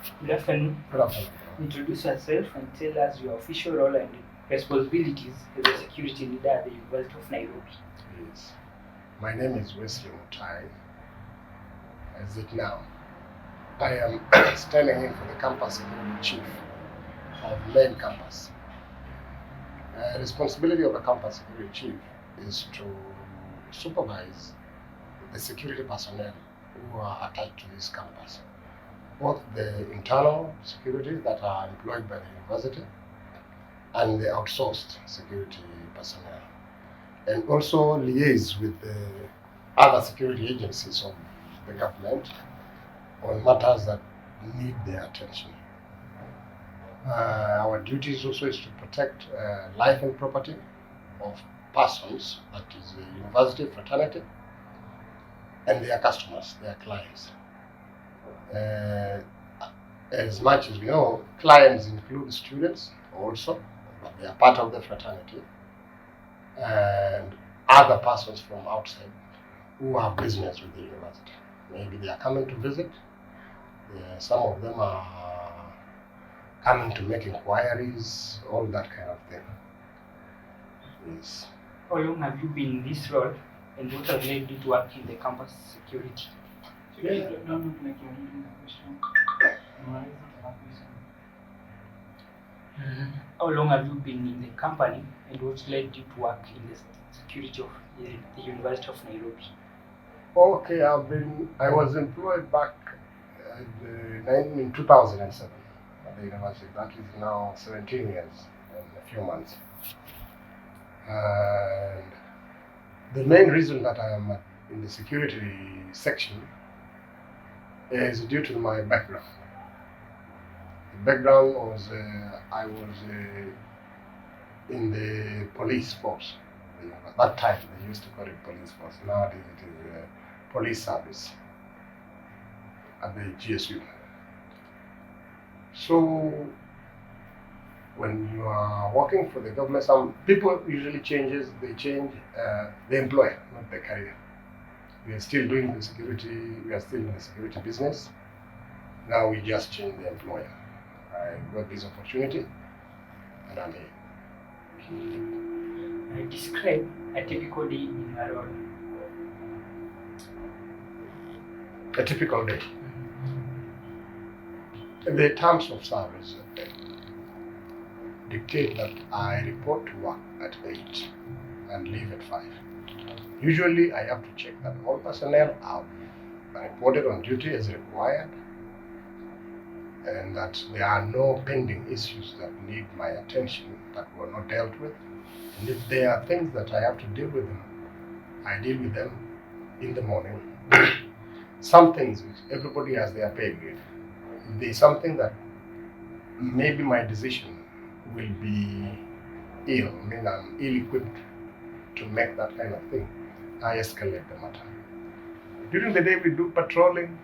Good afternoon. Good afternoon. Introduce yourself and tell us your official role and responsibilities as a security leader at the University of Nairobi. Yes. My name is Wesley Mutai. As it now, I am standing in for the campus security chief of main campus. Responsibility of a campus security chief is to supervise the security personnel who are attached to this campus, both the internal security that are employed by the university and the outsourced security personnel, and also liaise with the other security agencies of the government on matters that need their attention. Our duty is also to protect life and property of persons, that is the university fraternity, and their customers, their clients. As much as we know, clients include students also, but they are part of the fraternity, and other persons from outside who have business with the university. Maybe they are coming to visit. Some of them are coming to make inquiries, all that kind of thing. Yes. How long have you been in this role and what has led you to work in the campus security? Yeah. Don't look like you're reading the question. How long have you been in the company and what led you to work in the security of the University of Nairobi? Okay, I was employed back in 2007 at the university. That is now 17 years and a few months. And the main reason that I am in the security section is due to my background. The background was I was in the police force. At that time, they used to call it police force. Nowadays, it is police service at the GSU. So, when you are working for the government, some people usually change the employer, not the career. We are still doing the security, we are still in the security business. Now we just change the employer. I got this opportunity and I'm here. Describe a typical day in your role. A typical day. The terms of service dictate that I report to work at 8 and leave at 5. Usually I have to check that all personnel have reported on duty as required and that there are no pending issues that need my attention that were not dealt with. And if there are things that I have to deal with them, I deal with them in the morning. Some things, everybody has their pay grade. If there's something that maybe my decision will be ill, I mean I'm ill-equipped to make that kind of thing, I escalate the matter. During the day we do patrolling,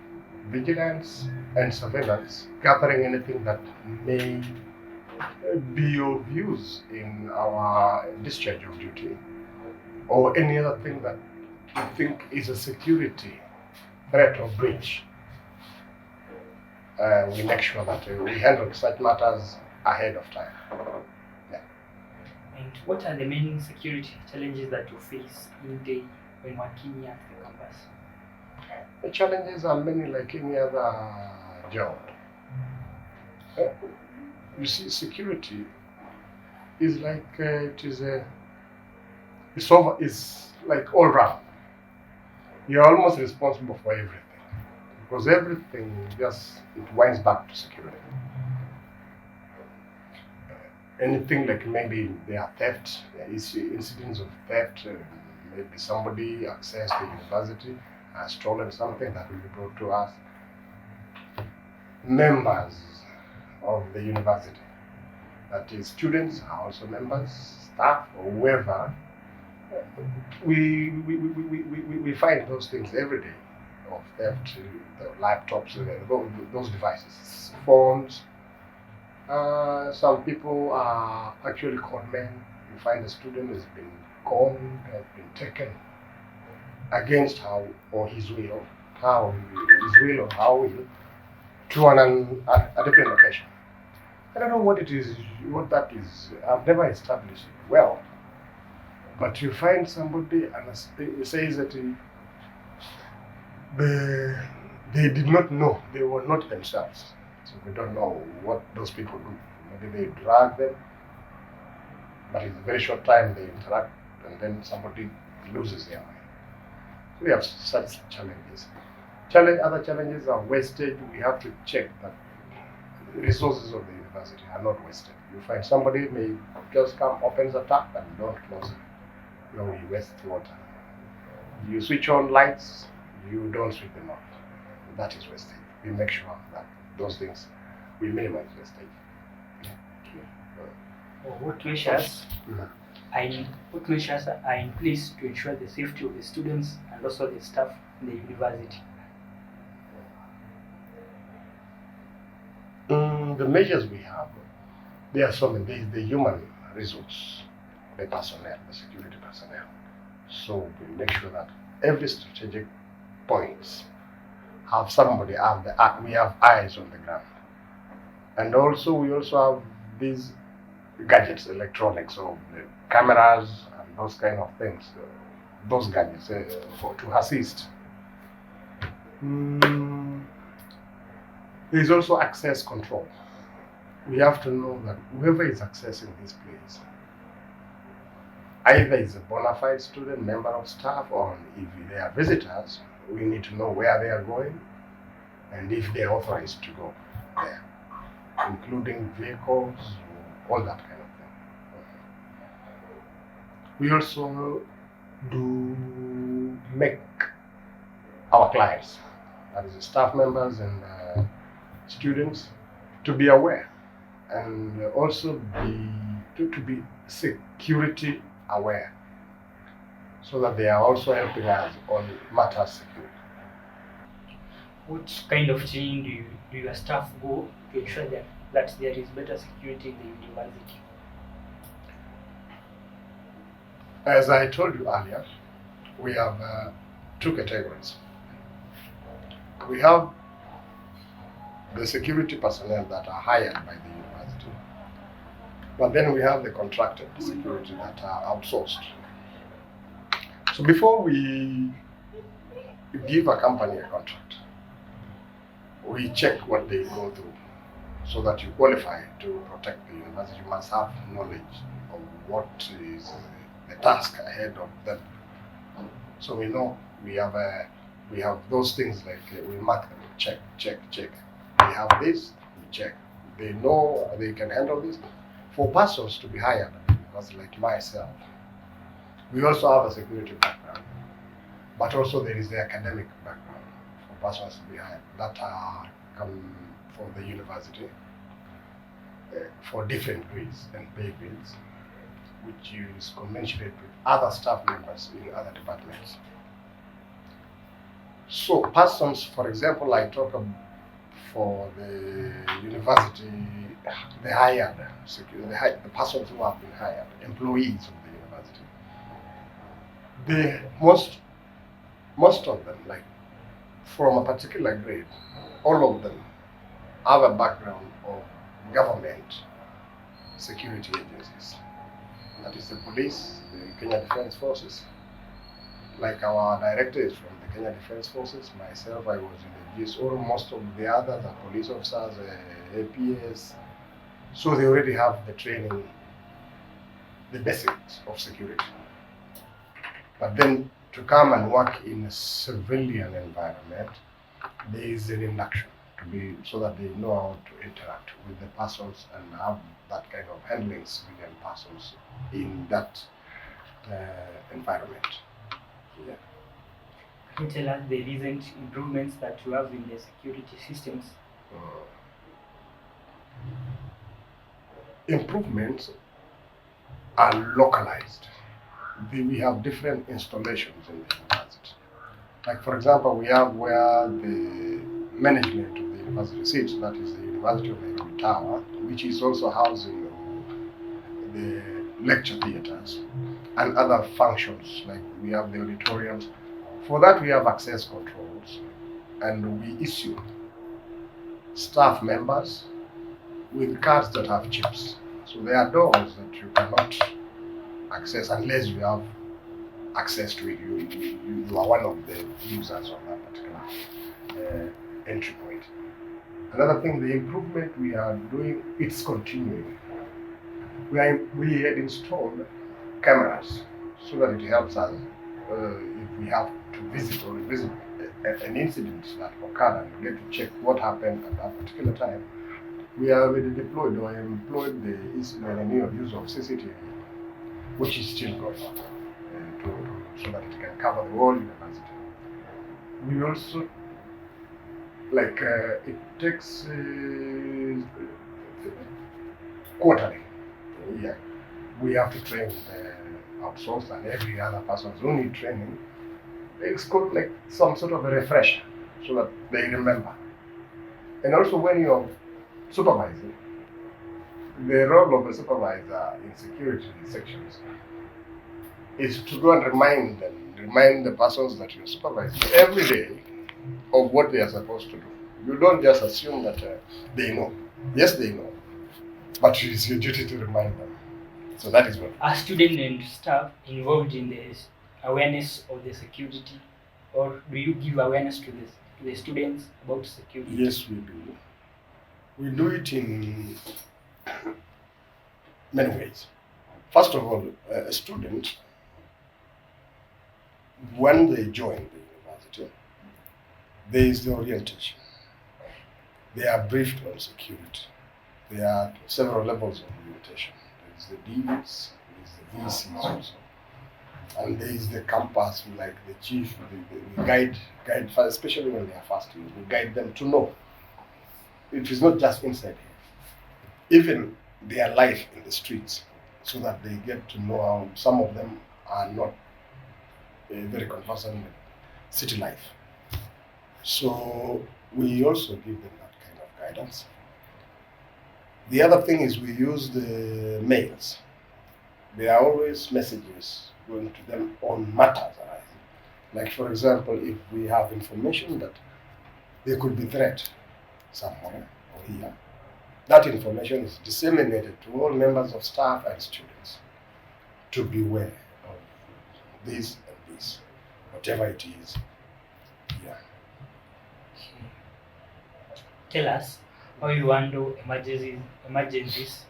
vigilance, and surveillance, gathering anything that may be of use in our discharge of duty, or any other thing that you think is a security threat or breach. We make sure that we handle such matters ahead of time. Yeah. And what are the main security challenges that you face in day when working here at the campus? The challenges are many like any other job. You see, security is like it's like all round. You're almost responsible for everything because everything it winds back to security. Anything like maybe there are theft, there is incidents of theft, maybe somebody accessed the university, has stolen something that will be brought to us. Members of the university, that is students are also members, staff or whoever, we find those things every day of theft, the laptops, those devices, phones. Some people are actually con men. You find a student has been conned, has been taken against how or his will, how his will or how will. to a different location. I don't know what it is, what that is. I've never established it well. But you find somebody and he says that they did not know, they were not themselves. So we don't know what those people do. Maybe they drag them, but in a very short time they interact and then somebody loses their mind. So we have such challenges. Other challenges are wastage. We have to check that the resources of the university are not wasted. You find somebody may just come, opens a tap and don't close it. You know, we waste water. You switch on lights, you don't switch them off. That is wastage. We make sure that those things, we minimize wastage. What measures are in place to ensure the safety of the students and also the staff in the university? The measures we have, there are so many. There is the human resource, the personnel, the security personnel. So we make sure that every strategic points have somebody, we have eyes on the ground. And also we also have these gadgets, electronics, so the cameras and those kind of things, those gadgets to assist. There is also access control. We have to know that whoever is accessing this place either is a bona fide student, member of staff, or if they are visitors, we need to know where they are going and if they are authorized to go there, including vehicles, all that kind of thing. We also do make our clients, that is the staff members and students, to be aware and also to be security aware, so that they are also helping us on matters security. What kind of training do your staff go to ensure that there is better security in the university? As I told you earlier, we have two categories. We have the security personnel that are hired by the university, but then we have the contracted security that are outsourced. So before we give a company a contract, we check what they go through, so that you qualify to protect the university. You must have knowledge of what is the task ahead of them. So we know we have those things, like we mark them, check. They have this, we check. They know they can handle this. For persons to be hired, because like myself, we also have a security background, but also there is the academic background for persons to be hired that come from the university for different grades and pay grades, which is commensurate with other staff members in other departments. So persons, for example, I talk for the university, the hired, the persons who have been hired, employees of the university. Most of them, like from a particular grade, all of them have a background of government security agencies. That is the police, the Kenya Defence Forces. Like our director is from the Kenya Defence Forces. Myself, I was in the GSO. Most of the others are police officers, APS. So they already have the training, the basics of security. But then to come and work in a civilian environment, there is an induction so that they know how to interact with the persons and have that kind of handling civilian persons in that environment. Yeah. Can you tell us the recent improvements that you have in the security systems? Improvements are localized. We have different installations in the university. Like for example, we have where the management of the university sits, that is the University of Nairobi Tower, which is also housing the lecture theatres and other functions, like we have the auditoriums. For that we have access controls and we issue staff members with cards that have chips. So there are doors that you cannot access unless you have access to it. You are one of the users of that particular entry point. Another thing, the improvement we are doing, it's continuing. We had installed cameras so that it helps us if we have to visit or revisit an incident that occurred and we get to check what happened at that particular time. We have already deployed or employed the new use of CCTV, which is still going on, so that it can cover the whole university. We also, it takes quarterly. Yeah, we have to train outsource and every other person who need training. It's called like some sort of a refresher so that they remember. And also when you're supervising, the role of a supervisor in security sections is to go and remind the persons that you're supervising every day of what they are supposed to do. You don't just assume that they know. Yes, they know, but it is your duty to remind them. So that is what. Are students and staff involved in the awareness of the security, or do you give awareness to the students about security? Yes, we do. We do it in many ways. First of all, a student, when they join the university, there is the orientation. They are briefed on security. There are several levels of orientation. There is the Ds, there is the VCs also. And there is the campus, like the chief, we guide, especially when they are first years, we guide them to know. It is not just inside here. Even their life in the streets, so that they get to know how some of them are not very conversant with city life. So we also give them that kind of guidance. The other thing is we use the mails. There are always messages going to them on matters arising. Like for example, if we have information that there could be threat somewhere or here, that information is disseminated to all members of staff and students to beware of this and this, whatever it is. Yeah. Tell us how you handle emergencies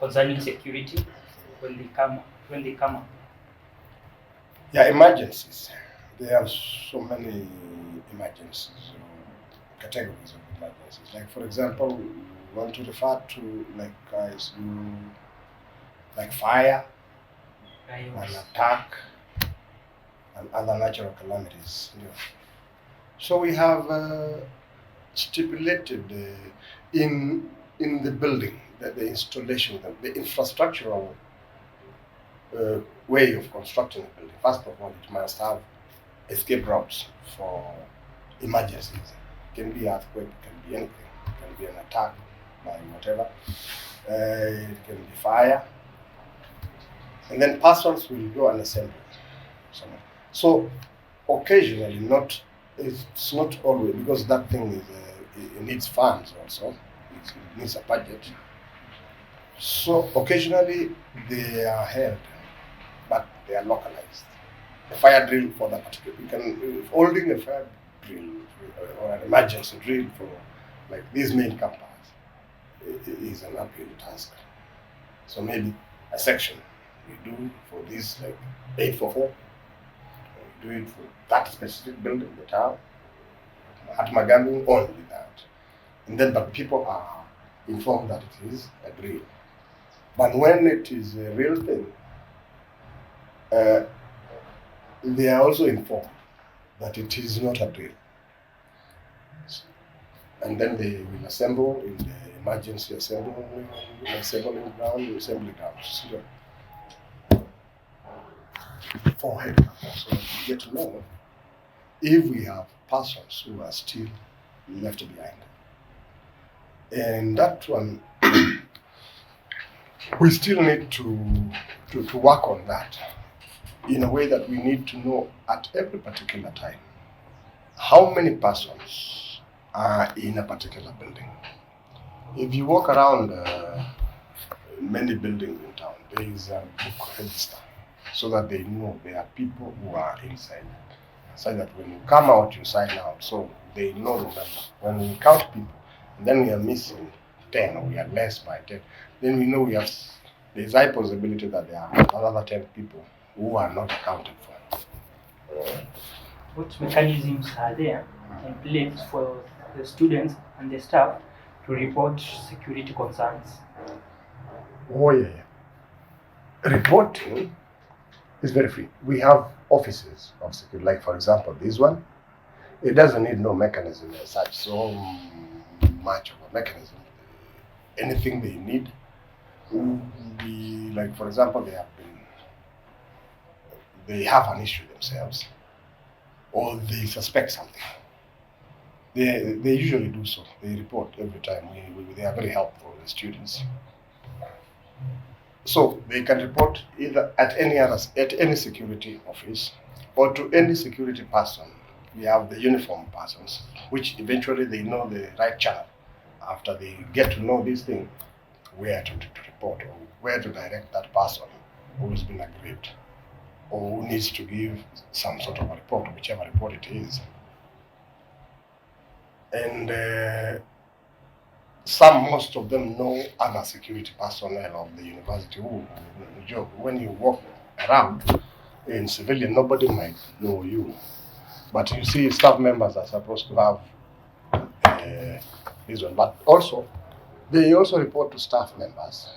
concerning security when they come up. Yeah, emergencies. There are so many emergencies, categories of emergencies. Like for example, we want to refer to like fire, an attack, and other natural calamities. Yeah. So we have stipulated in the building that the installation, the infrastructural way of constructing a building. First of all, it must have escape routes for emergencies. It can be earthquake, it can be anything. It can be an attack by whatever. It can be fire. And then persons will go and assemble. So occasionally, it's not always, because that thing is it needs funds also. It needs a budget. So occasionally they are held, but they are localized. A fire drill for that particular, you can holding a fire drill or an emergency drill for like these main campus is an uphill task. So maybe a section we do for this like 844. We do it for that specific building, the town. At Magambing, only that. And then, but people are informed that it is a drill. But when it is a real thing, they are also informed that it is not a drill. And then they will assemble in the emergency assembly grounds. For headquarters, so you get to know if we have persons who are still left behind. And that one, we still need to work on that in a way that we need to know at every particular time how many persons in a particular building. If you walk around many buildings in town, there is a book register so that they know there are people who are inside. So that when you come out, you sign out. So they know the number. When we count people, then we are missing 10 or we are less by 10, then we know there's high possibility that there are another 10 people who are not accounted for. What mechanisms are there in place for the students and the staff to report security concerns? Oh yeah. Reporting is very free. We have offices of security, like for example this one. It doesn't need no mechanism as such, so much of a mechanism. Anything they need will be, like for example, they have an issue themselves, or they suspect something. They usually do so. They report every time. They are very helpful, the students. So they can report either at any security office or to any security person. We have the uniform persons, which eventually they know the right channel. After they get to know this thing, where to report or where to direct that person who has been aggrieved or who needs to give some sort of a report, whichever report it is. And most of them know other security personnel of the university who job. When you walk around in civilian, nobody might know you. But you see, staff members are supposed to have this one. But also, they also report to staff members.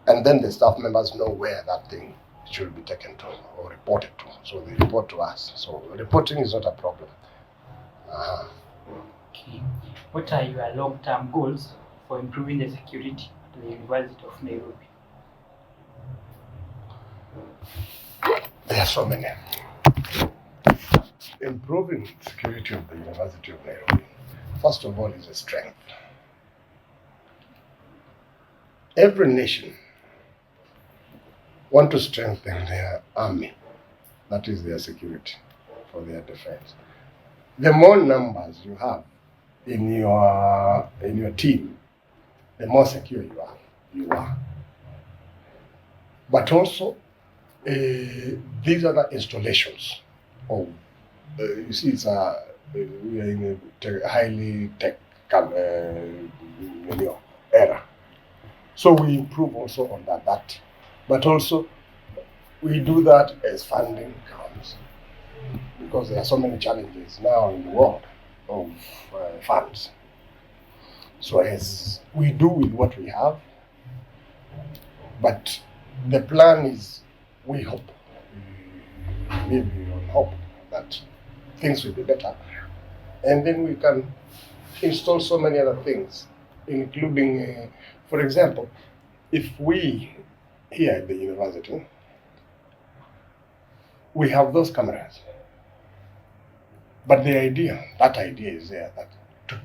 And then the staff members know where that thing should be taken to or reported to. So they report to us. So reporting is not a problem. Okay. What are your long-term goals for improving the security at the University of Nairobi? There are so many. Improving security of the University of Nairobi, first of all, is a strength. Every nation wants to strengthen their army, that is their security, for their defense. The more numbers you have in your team, the more secure you are. But also, these are the installations of you see, we are in a highly tech era. So we improve also on that. But also, we do that as funding comes. Because there are so many challenges now in the world of funds. So as we do with what we have, but the plan is, we hope, maybe on hope that things will be better, and then we can install so many other things, including, for example, if we here at the university, we have those cameras, but that idea is there, that to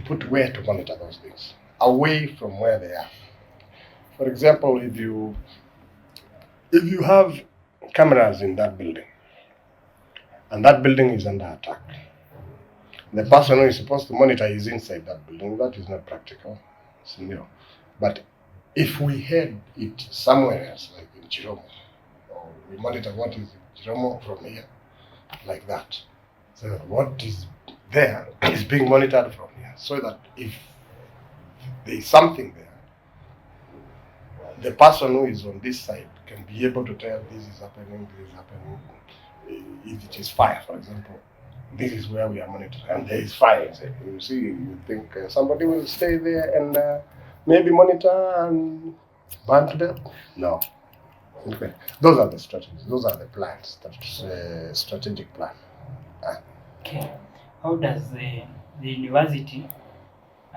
put where to monitor those things, away from where they are. For example, if you have cameras in that building, and that building is under attack, the person who is supposed to monitor is inside that building. That is not practical. But if we had it somewhere else, like in Chiromo, or we monitor what is in Chiromo from here, like that, so that what is there is being monitored from here, so that if there is something there, the person who is on this side can be able to tell this is happening. If it is fire, for example, this is where we are monitoring, and there is fire. You see, you think somebody will stay there and maybe monitor and burn to death? No. Okay. Those are the strategies. Those are the plans. That's strategic plan. Okay. How does the university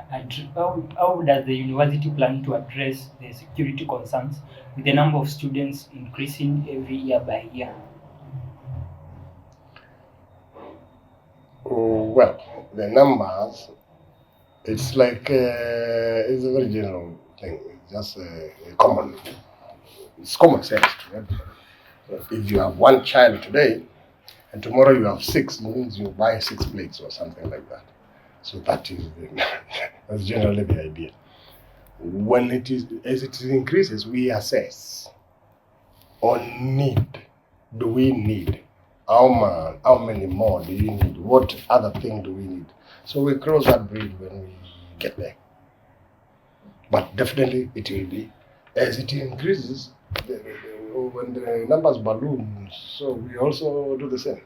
how does the university plan to address the security concerns with the number of students increasing every year by year? Well, the numbers, it's like it's a very general thing. It's just it's common sense to everybody. If you have one child today, and tomorrow you have 6, it means you buy 6 plates or something like that. So that is that's generally the idea. When as it increases, we assess on need. Do we need? How many more do you need? What other thing do we need? So we cross that bridge when we get there. But definitely it will be, as it increases, when the numbers balloon, so we also do the same.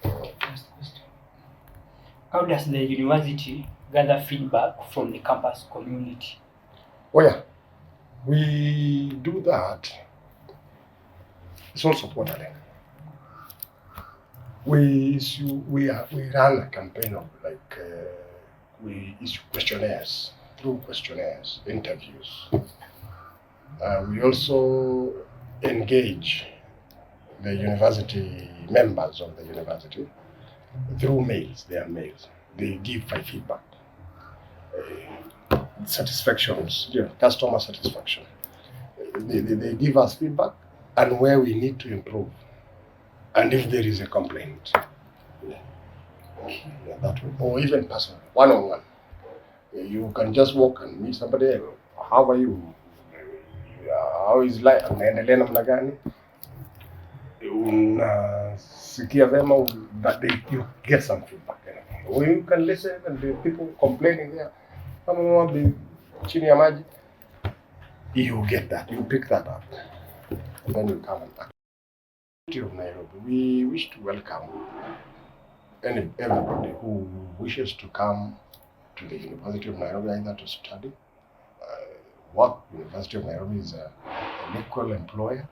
Last question. How does the university gather feedback from the campus community? Oh yeah, we do that. It's also quarterly. We run a campaign of we issue questionnaires, through questionnaires, interviews. We also engage the university members of the university through mails. Their mails. They give feedback, satisfactions, customer satisfaction. They give us feedback and where we need to improve, and if there is a complaint, that way, or even personal, one-on-one. You can just walk and meet somebody. How are you? How is life? Unaendelea namna gani? Unasikia vema? That you get some feedback. Or you can listen and the people complaining there. Kama chini ya maji. You get that. You pick that up. And then you come and back. Of Nairobi, we wish to welcome everybody who wishes to come to the University of Nairobi either to study, work. University of Nairobi is an equal employer,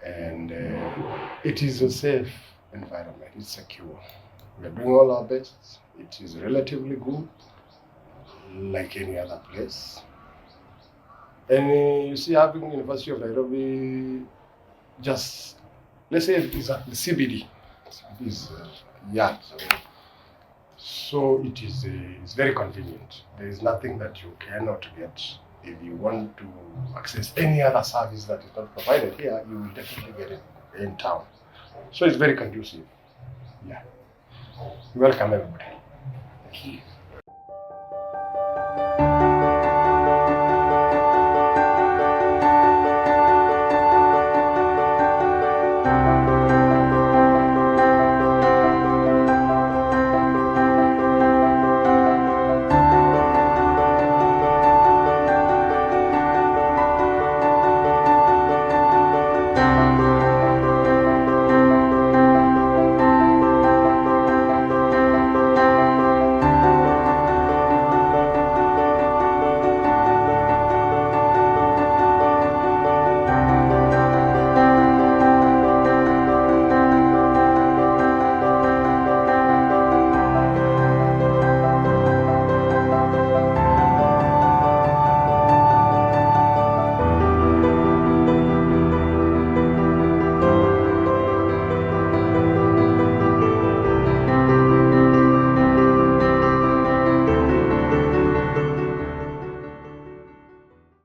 and it is a safe environment. It's secure. We are doing all our best. It is relatively good, like any other place. And you see, having University of Nairobi, just let's say it's at the CBD. Is yards away. So it is it's very convenient. There is nothing that you cannot get. If you want to access any other service that is not provided here, you will definitely get it in town. So it's very conducive. Yeah. Welcome everybody. Thank you.